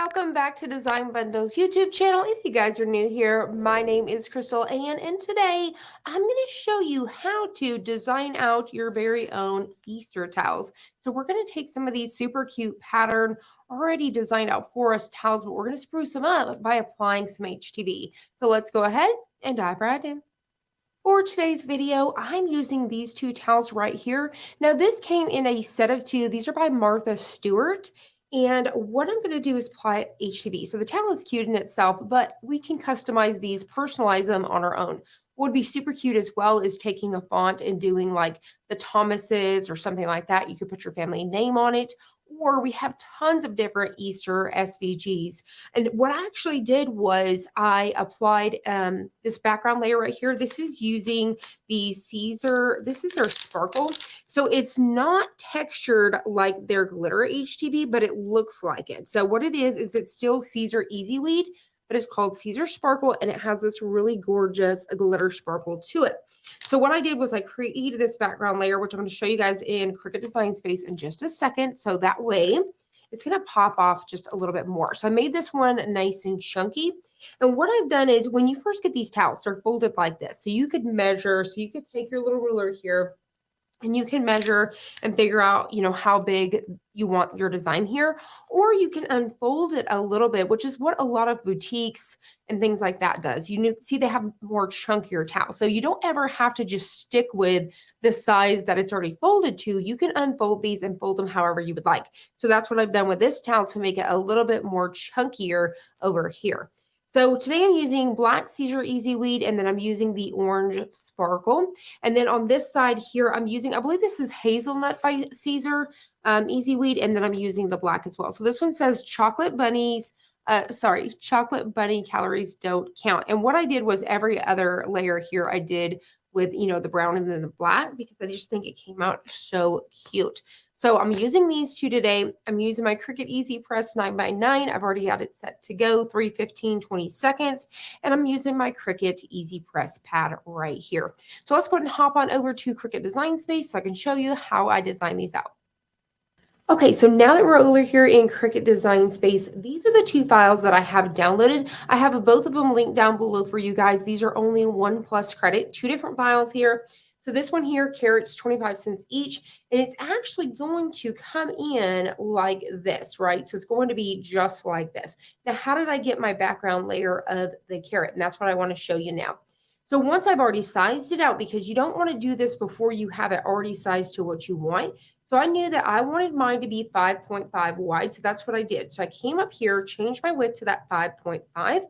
Welcome back to Design Bundle's YouTube channel. If you guys are new here, my name is Crystal Ann, and today I'm going to show you how to design out your very own Easter towels. So we're going to take some of these super cute pattern, already designed out for us towels, but we're going to spruce them up by applying some HTV. So let's go ahead and dive right in. For today's video, I'm using these two towels right here. Now, this came in a set of two. These are by Martha Stewart. And what I'm going to do is apply HTV. So the towel is cute in itself, but we can customize these, personalize them on our own. What would be super cute as well is taking a font and doing like the Thomases or something like that. You could put your family name on it, or we have tons of different Easter SVGs. And what I actually did was I applied this background layer right here. This is using the Caesar. This is their sparkle. So it's not textured like their glitter HTV, but it looks like it. So what it is it's still Caesar Easy Weed, but it's called Caesar Sparkle, and it has this really gorgeous glitter sparkle to it. So what I did was I created this background layer, which I'm going to show you guys in Cricut Design Space in just a second. So that way it's going to pop off just a little bit more. So I made this one nice and chunky. And what I've done is when you first get these towels, they're folded like this. So you could measure, so you could take your little ruler here and you can measure and figure out, how big you want your design here, or you can unfold it a little bit, which is what a lot of boutiques and things like that does. See they have more chunkier towels. So you don't ever have to just stick with the size that it's already folded to. You can unfold these and fold them however you would like. So that's what I've done with this towel to make it a little bit more chunkier over here. So today I'm using black Caesar Easy Weed, and then I'm using the orange sparkle. And then on this side here, I'm using, I believe this is Hazelnut by Caesar Easy Weed, and then I'm using the black as well. So this one says chocolate bunny calories don't count. And what I did was every other layer here I did with, the brown and then the black, because I just think it came out so cute. So I'm using these two today. I'm using my Cricut Easy Press 9x9. I've already got it set to go, 3, 15, 20 seconds. And I'm using my Cricut Easy Press pad right here. So let's go ahead and hop on over to Cricut Design Space so I can show you how I design these out. Okay, so now that we're over here in Cricut Design Space, these are the two files that I have downloaded. I have both of them linked down below for you guys. These are only 1+ credit, 2 different files here. So this one here, carrots, 25 cents each, and it's actually going to come in like this, right? So it's going to be just like this. Now, how did I get my background layer of the carrot? And that's what I want to show you now. So once I've already sized it out, because you don't want to do this before you have it already sized to what you want. So I knew that I wanted mine to be 5.5 wide. So that's what I did. So I came up here, changed my width to that 5.5.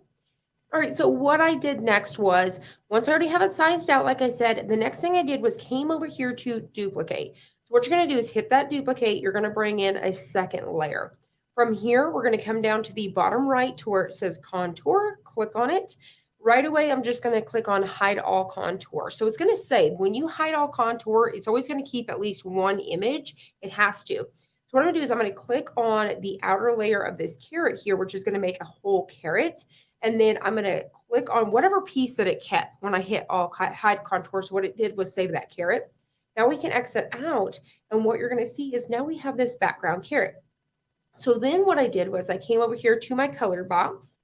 All right, so what I did next was, once I already have it sized out, like I said, the next thing I did was came over here to duplicate. So what you're going to do is hit that duplicate. You're going to bring in a second layer. From here, we're going to come down to the bottom right to where it says contour. Click on it. Right away, I'm just going to click on hide all contour. So it's going to say when you hide all contour, it's always going to keep at least one image. It has to. So what I'm going to do is I'm going to click on the outer layer of this carrot here, which is going to make a whole carrot. And then I'm going to click on whatever piece that it kept when I hit all hide contour. So what it did was save that carrot. Now we can exit out. And what you're going to see is now we have this background carrot. So then what I did was I came over here to my color box.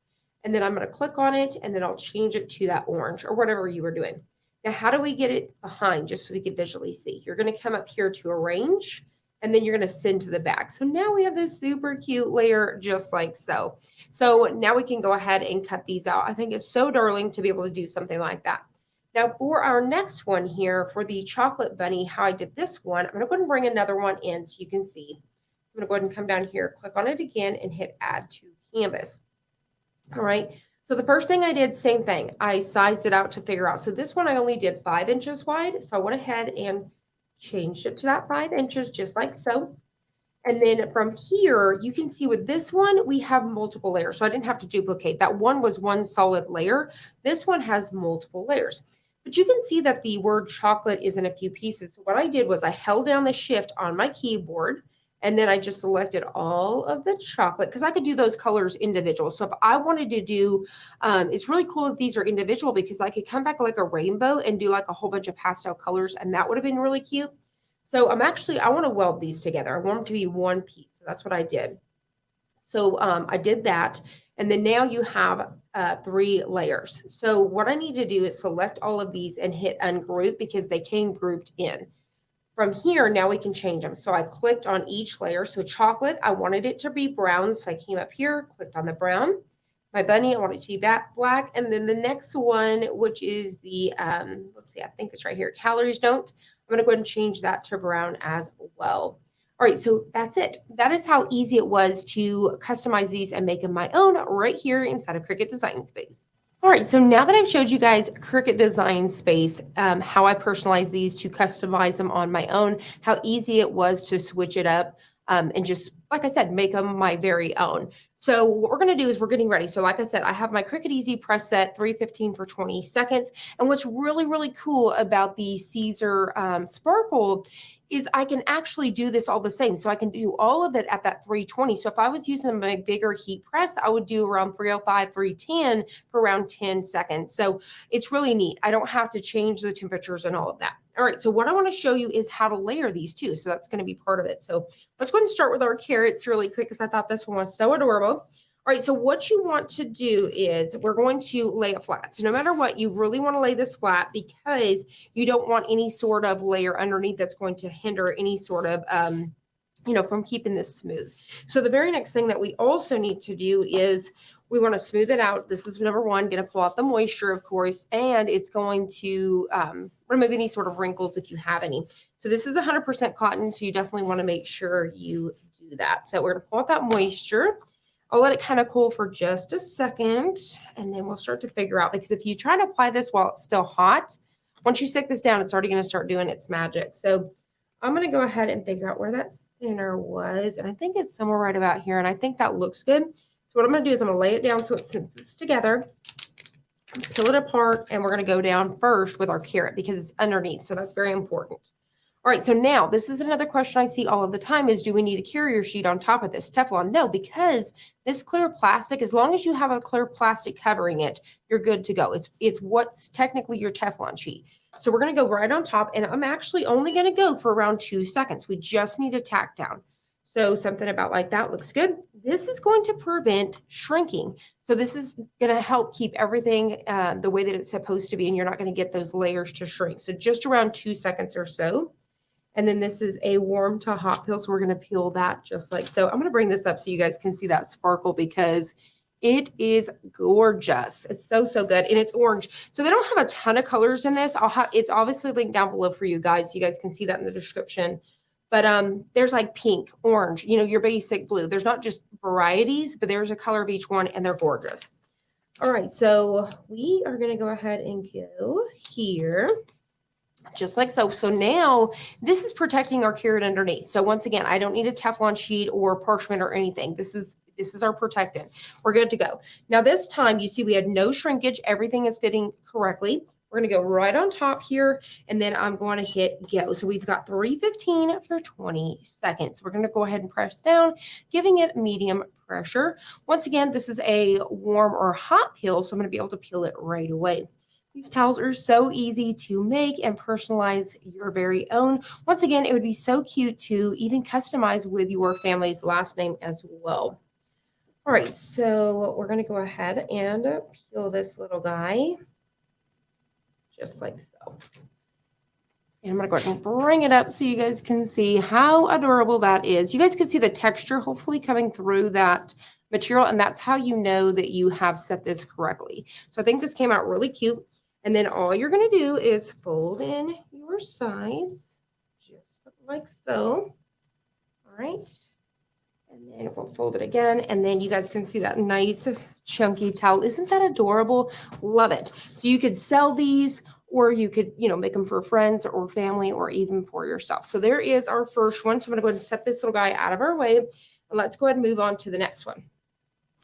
And then I'm going to click on it, and then I'll change it to that orange or whatever you were doing. Now, how do we get it behind just so we can visually see? You're going to come up here to arrange, and then you're going to send to the back. So now we have this super cute layer just like so. So now we can go ahead and cut these out. I think it's so darling to be able to do something like that. Now for our next one here, for the chocolate bunny, how I did this one, I'm going to go ahead and bring another one in so you can see. I'm going to go ahead and come down here, click on it again, and hit add to canvas. All right. So the first thing I did, same thing. I sized it out to figure out. So this one I only did 5 inches wide. So I went ahead and changed it to that 5 inches, just like so. And then from here, you can see with this one, we have multiple layers. So I didn't have to duplicate. That one was one solid layer. This one has multiple layers. But you can see that the word chocolate is in a few pieces. So what I did was I held down the shift on my keyboard, and then I just selected all of the chocolate because I could do those colors individual. So if I wanted to do, it's really cool if these are individual because I could come back like a rainbow and do like a whole bunch of pastel colors, and that would have been really cute. So I want to weld these together. I want them to be one piece. So that's what I did. So I did that. And then now you have 3 layers. So what I need to do is select all of these and hit ungroup because they came grouped in. From here, now we can change them. So I clicked on each layer. So chocolate, I wanted it to be brown. So I came up here, clicked on the brown. My bunny, I want it to be black. And then the next one, which is the, let's see, I think it's right here. Calories don't. I'm going to go ahead and change that to brown as well. All right, so that's it. That is how easy it was to customize these and make them my own right here inside of Cricut Design Space. All right, so now that I've showed you guys Cricut Design Space, how I personalize these to customize them on my own, how easy it was to switch it up and just, like I said, make them my very own. So what we're going to do is we're getting ready. So like I said, I have my Cricut Easy press set 315 for 20 seconds. And what's really, really cool about the Caesar Sparkle is I can actually do this all the same. So I can do all of it at that 320. So if I was using my bigger heat press, I would do around 305, 310 for around 10 seconds. So it's really neat. I don't have to change the temperatures and all of that. All right, so what I want to show you is how to layer these too. So that's going to be part of it. So let's go ahead and start with our carrots really quick because I thought this one was so adorable. All right, so what you want to do is we're going to lay it flat. So no matter what, you really want to lay this flat because you don't want any sort of layer underneath that's going to hinder any sort of, from keeping this smooth. So the very next thing that we also need to do is we want to smooth it out. This is number one, going to pull out the moisture, of course, and it's going to remove any sort of wrinkles if you have any. So this is 100% cotton, so you definitely want to make sure you do that. So we're going to pull out that moisture. I'll let it kind of cool for just a second, and then we'll start to figure out, because if you try to apply this while it's still hot, once you stick this down, it's already going to start doing its magic. So I'm going to go ahead and figure out where that center was, and I think it's somewhere right about here, and I think that looks good. So what I'm going to do is I'm going to lay it down so since it's together, peel it apart, and we're going to go down first with our carrot because it's underneath, so that's very important. All right, so now this is another question I see all of the time is, do we need a carrier sheet on top of this Teflon? No, because this clear plastic, as long as you have a clear plastic covering it, you're good to go. It's what's technically your Teflon sheet. So we're going to go right on top, and I'm actually only going to go for around 2 seconds. We just need to tack down. So something about like that looks good. This is going to prevent shrinking. So this is going to help keep everything the way that it's supposed to be, and you're not going to get those layers to shrink. So just around 2 seconds or so. And then this is a warm to hot peel. So we're going to peel that just like so. I'm going to bring this up so you guys can see that sparkle because it is gorgeous. It's so, so good. And it's orange. So they don't have a ton of colors in this. It's obviously linked down below for you guys. So you guys can see that in the description. But there's like pink, orange, your basic blue. There's not just varieties, but there's a color of each one and they're gorgeous. All right. So we are going to go ahead and go here. Just like so. So now this is protecting our carrot underneath. So once again, I don't need a Teflon sheet or parchment or anything. This is our protectant. We're good to go. Now this time you see we had no shrinkage. Everything is fitting correctly. We're going to go right on top here, and then I'm going to hit go. So we've got 315 for 20 seconds. We're going to go ahead and press down, giving it medium pressure. Once again, this is a warm or hot peel, so I'm going to be able to peel it right away. These towels are so easy to make and personalize your very own. Once again, it would be so cute to even customize with your family's last name as well. All right, so we're going to go ahead and peel this little guy just like so. And I'm going to go ahead and bring it up so you guys can see how adorable that is. You guys can see the texture hopefully coming through that material, and that's how you know that you have set this correctly. So I think this came out really cute. And then all you're going to do is fold in your sides, just like so. All right. And then we'll fold it again. And then you guys can see that nice chunky towel. Isn't that adorable? Love it. So you could sell these, or you could, make them for friends or family or even for yourself. So there is our first one. So I'm going to go ahead and set this little guy out of our way. And let's go ahead and move on to the next one.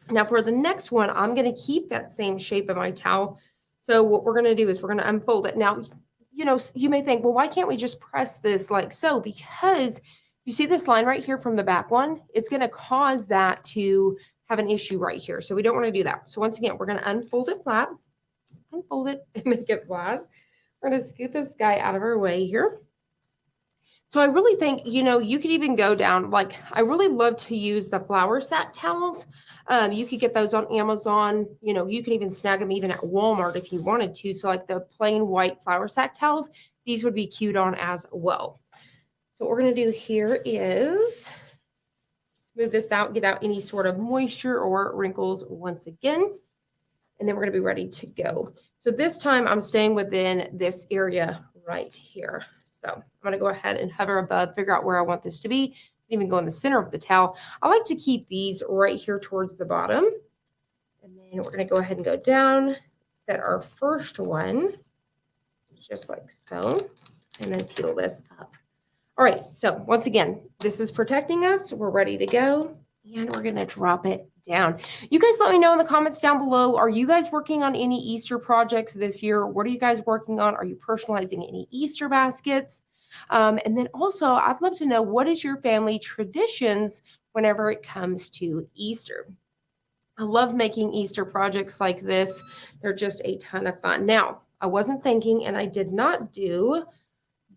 Now for the next one, I'm going to keep that same shape of my towel. So what we're going to do is we're going to unfold it. Now, you may think, well, why can't we just press this like so? Because you see this line right here from the back one, it's going to cause that to have an issue right here. So we don't want to do that. So once again, we're going to unfold it flat, unfold it and make it flat. We're going to scoot this guy out of our way here. So I really think, you could even go down, like, I really love to use the flour sack towels. You could get those on Amazon. You can even snag them even at Walmart if you wanted to. So like the plain white flour sack towels, these would be cute on as well. So what we're going to do here is smooth this out, get out any sort of moisture or wrinkles once again. And then we're going to be ready to go. So this time I'm staying within this area right here. So I'm going to go ahead and hover above, figure out where I want this to be, even go in the center of the towel. I like to keep these right here towards the bottom. And then we're going to go ahead and go down, set our first one, just like so, and then peel this up. All right, so once again, this is protecting us. We're ready to go, and we're going to drop it down. You guys let me know in the comments down below. Are you guys working on any Easter projects this year? What are you guys working on? Are you personalizing any Easter baskets? And then also, I'd love to know, what is your family traditions whenever it comes to Easter? I love making Easter projects like this. They're just a ton of fun. Now, I wasn't thinking, and I did not do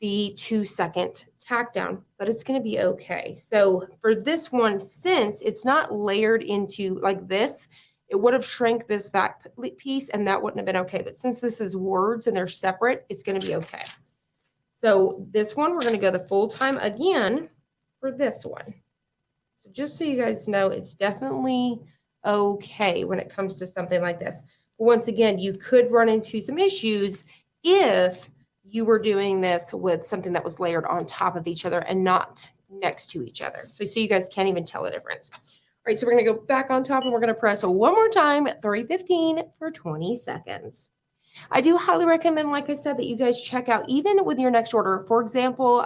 the 2-second tack down, but it's going to be okay. So for this one, since it's not layered into like this, it would have shrank this back piece and that wouldn't have been okay. But since this is words and they're separate, it's going to be okay. So this one, we're going to go the full time again for this one. So just so you guys know, it's definitely okay when it comes to something like this. But once again, you could run into some issues if you were doing this with something that was layered on top of each other and not next to each other. So you guys can't even tell the difference. All right, so we're going to go back on top and we're going to press one more time at 315 for 20 seconds. I do highly recommend, like I said, that you guys check out even with your next order. For example,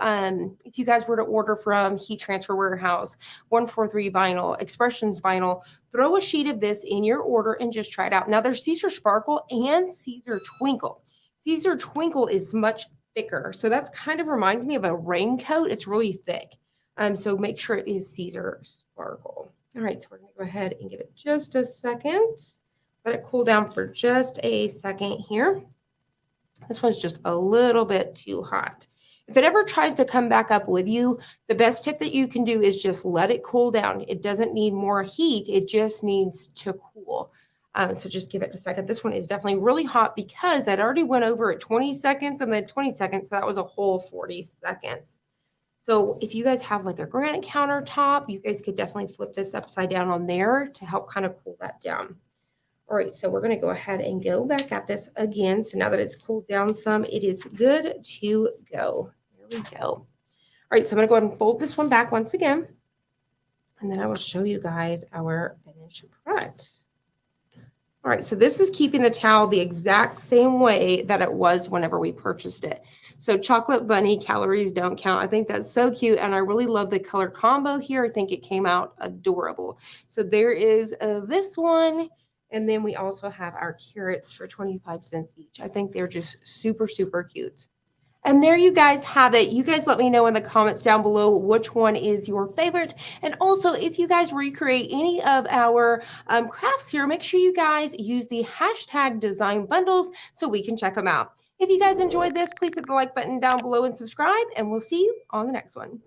if you guys were to order from Heat Transfer Warehouse, 143 Vinyl, Expressions Vinyl, throw a sheet of this in your order and just try it out. Now there's Caesar Sparkle and Caesar Twinkle. Caesar Twinkle is much thicker. So that's kind of reminds me of a raincoat. It's really thick. So make sure it is Caesar Sparkle. All right, so we're going to go ahead and give it just a second. Let it cool down for just a second here. This one's just a little bit too hot. If it ever tries to come back up with you, the best tip that you can do is just let it cool down. It doesn't need more heat. It just needs to cool. So just give it a second. This one is definitely really hot because I'd already went over at 20 seconds and then 20 seconds. So that was a whole 40 seconds. So if you guys have like a granite countertop, you guys could definitely flip this upside down on there to help kind of cool that down. All right, so we're going to go ahead and go back at this again. So now that it's cooled down some, it is good to go. There we go. All right, so I'm going to go ahead and fold this one back once again. And then I will show you guys our finished product. All right, so this is keeping the towel the exact same way that it was whenever we purchased it. So chocolate bunny, calories don't count. I think that's so cute, and I really love the color combo here. I think it came out adorable. So there is this one. And then we also have our carrots for 25 cents each. I think they're just super, super cute. And there you guys have it. You guys let me know in the comments down below which one is your favorite. And also, if you guys recreate any of our crafts here, make sure you guys use the hashtag design bundles so we can check them out. If you guys enjoyed this, please hit the like button down below and subscribe, and we'll see you on the next one.